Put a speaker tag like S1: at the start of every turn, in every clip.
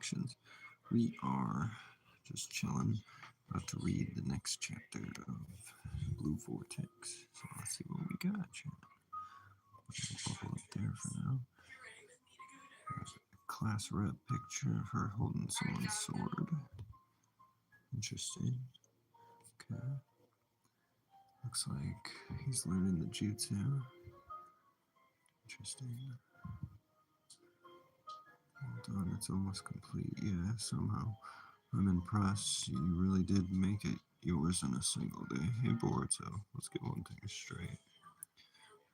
S1: Reflections. We are just chilling, about to read the next chapter of Blue Vortex. So let's see what we got. I'll bubble up there for now. There's a class rep picture of her holding someone's sword. Interesting. Okay. Looks like he's learning the jutsu. Interesting. Hold on, it's almost complete. Yeah, somehow. I'm impressed. You really did make it yours in a single day. Hey, Boruto, let's get one thing straight.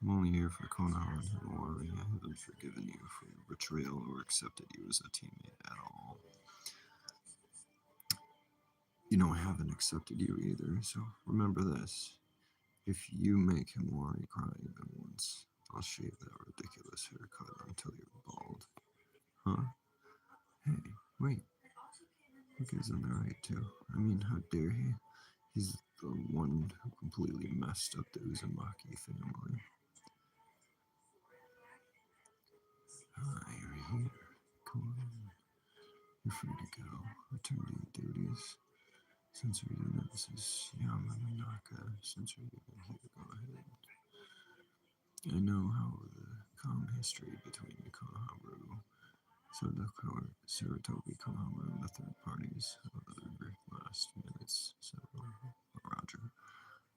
S1: I'm only here for Konoha and Himawari. I haven't forgiven you for your betrayal or accepted you as a teammate at all. I haven't accepted you either, so remember this. If you make Himawari cry even once, I'll shave that ridiculous haircut until you're bald. Huh? Hey, wait. Look, he's in the right too. I mean, how dare he? He's the one who completely messed up the Uzumaki family. You're here. Come on. You're free to go. Return to your duties. Sensor unit, this is Yamanaka. Sensor unit, here, go ahead. I know how the calm history between Konohamaru, Saratobi, Konohamaru, and the third parties of the last minutes. So, Roger.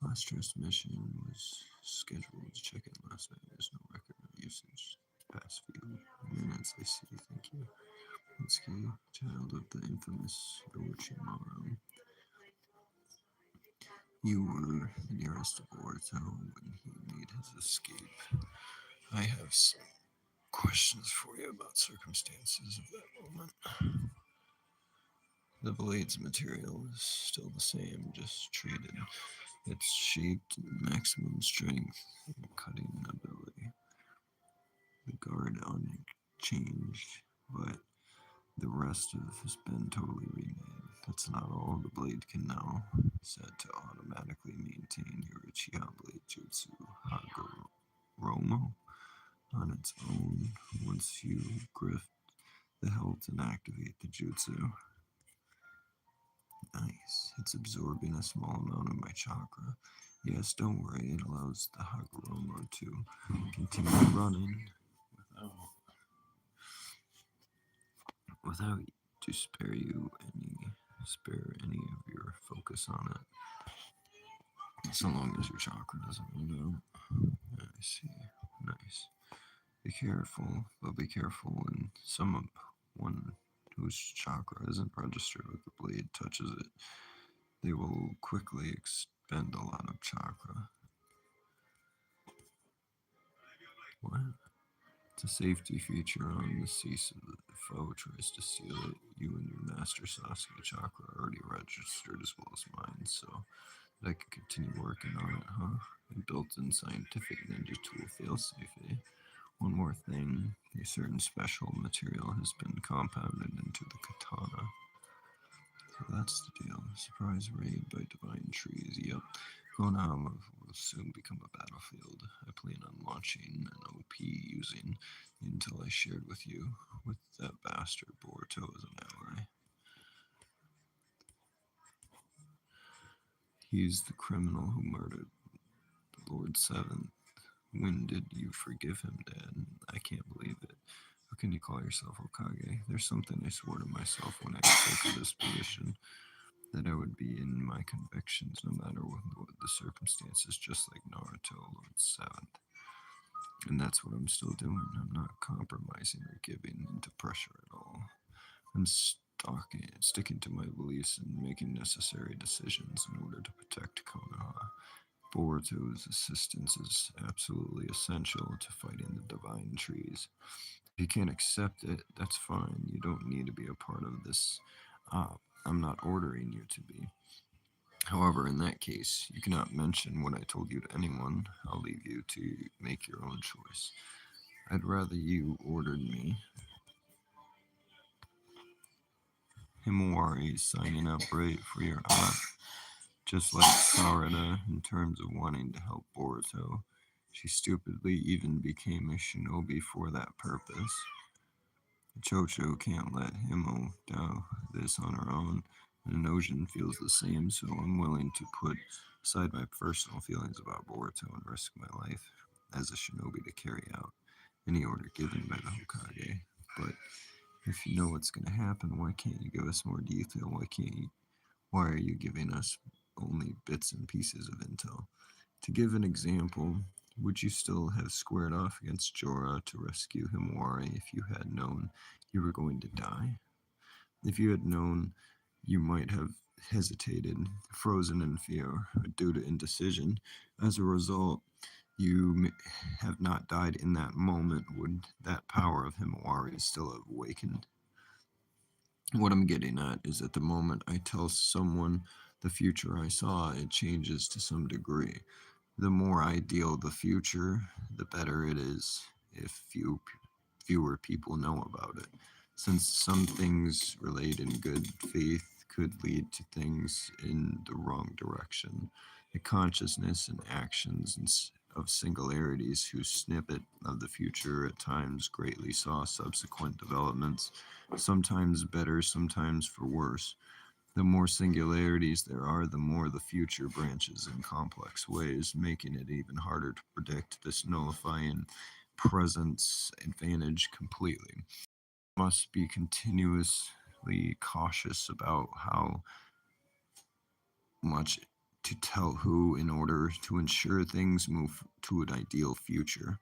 S1: Last transmission was scheduled to check in last night. There's no record of usage. Past few minutes, I see. Thank you. Mitsuki, child of the infamous Orochimaru. You were the nearest to Boruto when he made his escape. I have some questions for you about circumstances of that moment. The blade's material is still the same, just treated. It's shaped maximum strength and cutting ability. The guard unchanged, but the rest of has been totally remade. That's not all. The blade can now set to automatically maintain your Uchiha Blade Jutsu Hagoromo on its own once you grip the hilt and activate the jutsu. Nice. It's absorbing a small amount of my chakra. Yes, don't worry. It allows the Hagoromo to continue running without to spare any of your focus on it. So long as your chakra doesn't run out. I see. Nice. Be careful, but be careful when someone whose chakra isn't registered with the blade touches it. They will quickly expend a lot of chakra. What? It's a safety feature on the cease of the foe tries to steal it. You and your master Sasuke chakra are already registered as well as mine, so that I can continue working on it, huh? A built-in scientific ninja tool failsafe, eh? One more thing, a certain special material has been compounded into the katana. So that's the deal. Surprise raid by divine trees. Yep. Konohama will soon become a battlefield. I plan on launching an OP using the intel I shared with you, with that bastard Boruto as an ally. He's the criminal who murdered Lord Seventh. When did you forgive him, Dad? I can't believe it. How can you call yourself Hokage? There's something I swore to myself when I took this position, that I would be in my convictions no matter what the circumstances, just like Naruto, Lord Seventh. And that's what I'm still doing. I'm not compromising or giving into pressure at all. I'm sticking to my beliefs and making necessary decisions in order to protect Konoha. Boruto's assistance is absolutely essential to fighting the divine trees. If you can't accept it, that's fine. You don't need to be a part of this. I'm not ordering you to be. However, in that case, you cannot mention what I told you to anyone. I'll leave you to make your own choice. I'd rather you ordered me. Himawari is signing up right for your aunt. Just like Sarada, in terms of wanting to help Boruto, she stupidly even became a shinobi for that purpose. Chocho can't let Himo this on our own, and Ocean feels the same, so I'm willing to put aside my personal feelings about Boruto and risk my life as a shinobi to carry out any order given by the Hokage. But if you know what's going to happen, why can't you give us more detail? Why are you giving us only bits and pieces of intel? To give an example, would you still have squared off against Jorah to rescue Himawari if you had known you were going to die? If you had known, you might have hesitated, frozen in fear due to indecision. As a result, you have not died in that moment. Would that power of Himawari still have awakened? What I'm getting at is at the moment I tell someone the future I saw, it changes to some degree. The more ideal the future, the better it is if fewer people know about it. Since some things relayed in good faith could lead to things in the wrong direction. The consciousness and actions of singularities whose snippet of the future at times greatly saw subsequent developments, sometimes better, sometimes for worse. The more singularities there are, the more the future branches in complex ways, making it even harder to predict this nullifying presence advantage completely. Must be continuously cautious about how much to tell who in order to ensure things move to an ideal future.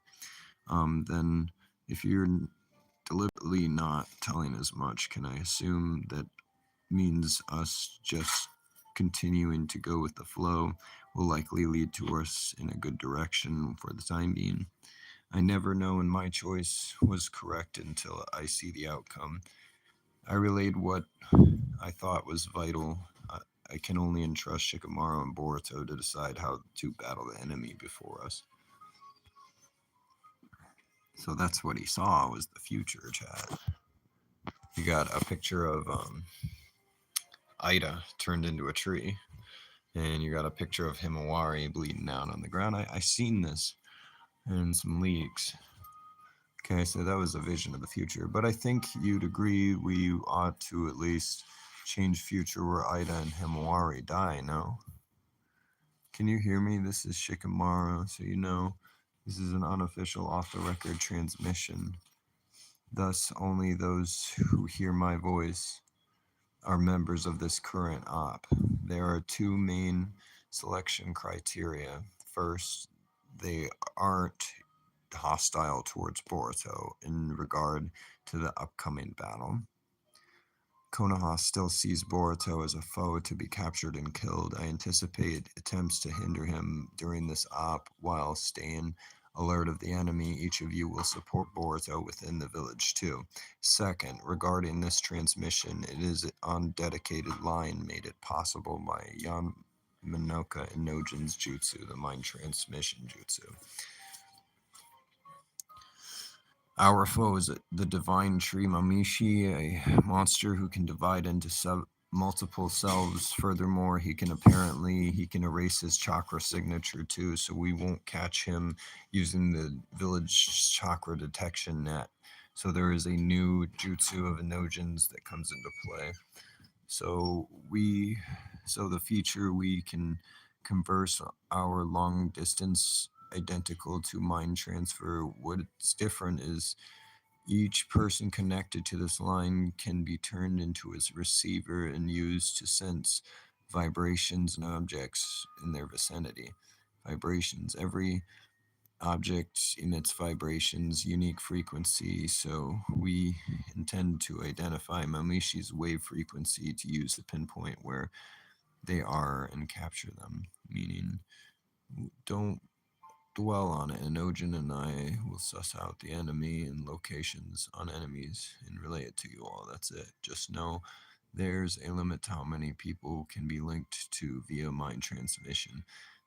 S1: Then, if you're deliberately not telling as much, can I assume that means us just continuing to go with the flow will likely lead to us in a good direction for the time being? I never know, and my choice was correct until I see the outcome. I relayed what I thought was vital. I can only entrust Shikamaru and Boruto to decide how to battle the enemy before us. So that's what he saw was the future, Chad. You got a picture of Ida turned into a tree, and you got a picture of Himawari bleeding out on the ground. I seen this in some leaks. Okay, so that was a vision of the future. But I think you'd agree we ought to at least change future where Ida and Himawari die, no? Can you hear me? This is Shikamaru, so you know this is an unofficial off-the-record transmission. Thus, only those who hear my voice are members of this current op. There are two main selection criteria. First, they aren't hostile towards Boruto in regard to the upcoming battle. Konoha still sees Boruto as a foe to be captured and killed. I anticipate attempts to hinder him during this op while staying alert of the enemy. Each of you will support Boruto within the village too. Second, regarding this transmission, it is on dedicated line made it possible by Yamanoka and Nojin's jutsu, the mind transmission jutsu. Our foe is the divine tree Mamishi, a monster who can divide into multiple selves. Furthermore, he can erase his chakra signature too, so we won't catch him using the village chakra detection net. So there is a new jutsu of Enojins that comes into play. So the feature we can converse our long distance identical to mind transfer. What's different is each person connected to this line can be turned into a receiver and used to sense vibrations and objects in their vicinity. Vibrations. Every object emits vibrations, unique frequency, so we intend to identify Mamishi's wave frequency to use to pinpoint where they are and capture them, meaning don't dwell on it. Enogen and I will suss out the enemy and locations on enemies and relay it to you all. That's it. Just know there's a limit to how many people can be linked to via mind transmission.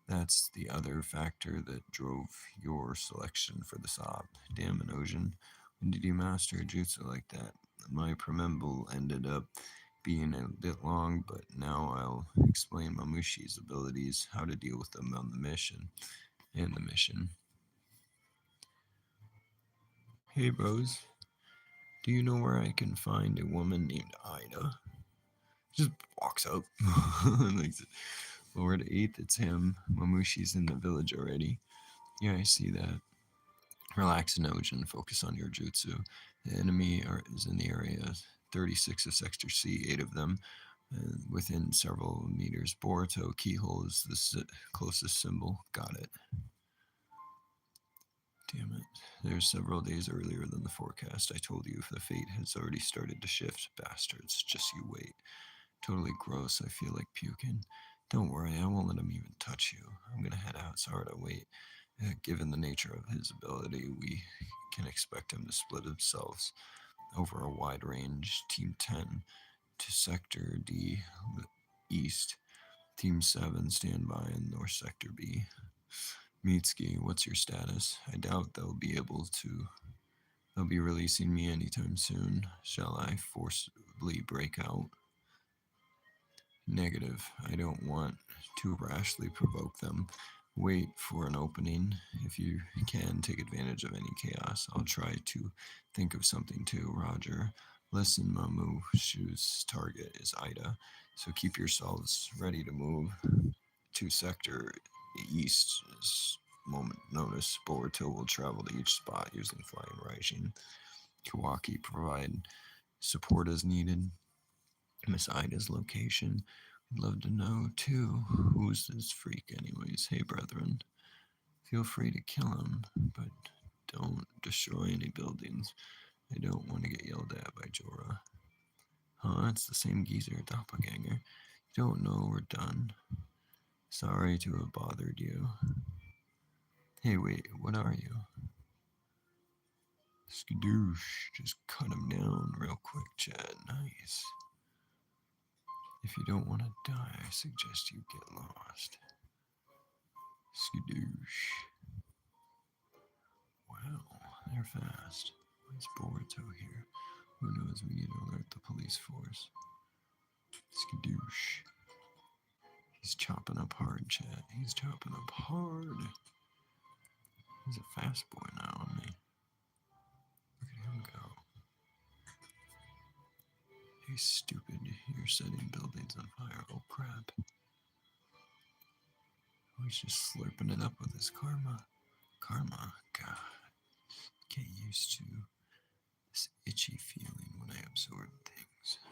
S1: That's the other factor that drove your selection for the SOP. Damn, Enogen, when did you master a jutsu like that? My preamble ended up being a bit long, but now I'll explain Mamushi's abilities, how to deal with them on the mission. Hey bros, do you know where I can find a woman named Ida? Just walks up. Like, Lord 8th, it's him. Mamushi's in the village already. Yeah, I see that. Relax, Nojin. Focus on your jutsu. The enemy is in the area. 36 of Sector C, 8 of them. Within several meters. Boruto keyhole is the closest symbol. Got it. Damn it. There's several days earlier than the forecast. I told you if the fate has already started to shift. Bastards. Just you wait. Totally gross. I feel like puking. Don't worry, I won't let him even touch you. I'm gonna head out. Sorry to wait. Given the nature of his ability, we can expect him to split himself over a wide range. Team 10 to Sector D East. Team 7 stand by in North Sector B. Mitsuki, what's your status? I doubt they'll be releasing me anytime soon. Shall I forcibly break out? Negative. I don't want to rashly provoke them. Wait for an opening. If you can take advantage of any chaos, I'll try to think of something too. Roger. Listen, Mamu Shu's target is Ida, so keep yourselves ready to move. To Sector East is moment notice. Boruto will travel to each spot using flying rising. Kawaki provide support as needed. Miss Ida's location. I'd love to know, too. Who's this freak, anyways? Hey, brethren. Feel free to kill him, but don't destroy any buildings. I don't want to get yelled at by Jorah. Huh? It's the same geezer, doppelganger. You don't know we're done. Sorry to have bothered you. Hey, wait, what are you? Skadoosh. Just cut him down real quick, Chad. Nice. If you don't want to die, I suggest you get lost. Skadoosh. Wow, they're fast. Why's Boruto here? Who knows? We need to alert the police force. Skadoosh. He's chopping up hard, chat. He's chopping up hard. He's a fast boy now, isn't he? Look at him go. Hey, stupid. You're setting buildings on fire. Oh, crap. Oh, he's just slurping it up with his karma. Karma. God. Get used to this itchy feeling when I absorb things.